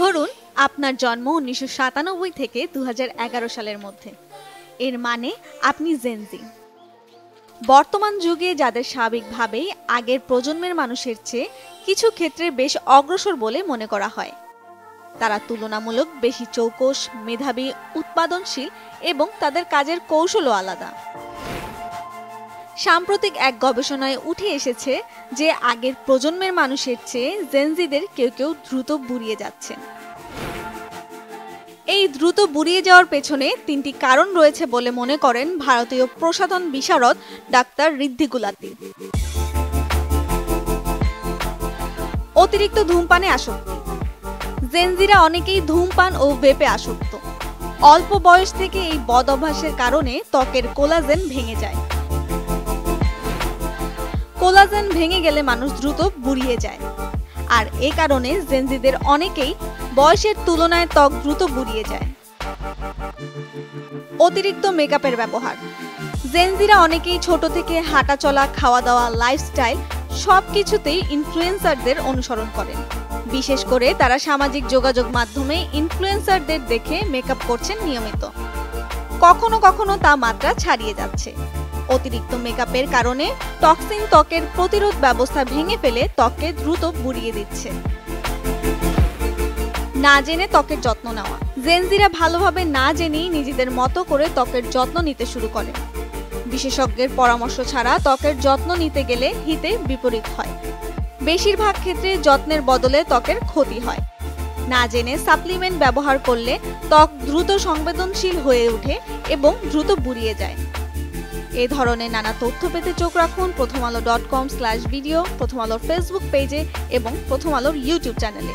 ধরুন আপনার জন্ম ১৯৯৭ থেকে ২০১১ সালের মধ্যে। এর মানে আপনি জেনজি। বর্তমান যুগে যাদের স্বাভাবিকভাবেই আগের প্রজন্মের মানুষের চেয়ে কিছু ক্ষেত্রে বেশ অগ্রসর বলে মনে করা হয়। তারা তুলনামূলক বেশি চৌকস, মেধাবী, উৎপাদনশীল এবং তাদের কাজের কৌশলও আলাদা। সাম্প্রতিক এক গবেষণায় উঠে এসেছে যে আগের প্রজন্মের মানুষের চেয়ে জেনজিদের কেউ কেউ দ্রুত বুড়িয়ে যাচ্ছেন। এই দ্রুত বুড়িয়ে যাওয়ার পেছনে ৩টি কারণ রয়েছে বলে মনে করেন ভারতীয় প্রসাধন বিশারদ ডাক্তার ঋদ্ধি গুলাতি। অতিরিক্ত ধূমপানে আসক্তি। জেনজিরা অনেকেই ধূমপান ও ভেপে আসক্ত। অল্প বয়স থেকে এই বদ অভ্যাসের কারণে ত্বকের কোলাজেন ভেঙে যায়। কোলাজেন ভেঙে গেলে মানুষ দ্রুত বুড়িয়ে যায়, আর এ কারণে জেনজিদের অনেকেই বয়সের তুলনায় ত্বক দ্রুত বুড়িয়ে যায়। অতিরিক্ত মেকআপের ব্যবহার। জেনজিরা অনেকেই ছোট থেকে হাঁটা চলা, খাওয়া দাওয়া, লাইফস্টাইল সবকিছুতেই ইনফ্লুয়েন্সারদের অনুসরণ করেন। বিশেষ করে তারা সামাজিক যোগাযোগ মাধ্যমে ইনফ্লুয়েন্সারদের দেখে মেকআপ করছেন নিয়মিত। কখনো কখনো তা মাত্রা ছাড়িয়ে যাচ্ছে। অতিরিক্ত মেকআপের কারণে টক্সিন ত্বকের প্রতিরোধ ব্যবস্থা ভেঙে ফেলে ত্বককে দ্রুত বুড়িয়ে দিচ্ছে। না জেনে ত্বকের যত্ন নেওয়া। জেনজিরা ভালোভাবে না জেনেই নিজেদের মতো করে ত্বকের যত্ন নিতে শুরু করে। বিশেষজ্ঞের পরামর্শ ছাড়া ত্বকের যত্ন নিতে গেলে হিতে বিপরীত হয়। বেশিরভাগ ক্ষেত্রে যত্নের বদলে ত্বকের ক্ষতি হয়। না জেনে সাপ্লিমেন্ট ব্যবহার করলে ত্বক দ্রুত সংবেদনশীল হয়ে ওঠে এবং দ্রুত বুড়িয়ে যায়। এই ধরনের নানা তথ্য পেতে চোখ রাখুন prothomalo.com/video, প্রথম আলোর ফেসবুক পেজে এবং প্রথম আলোর ইউটিউব চ্যানেলে।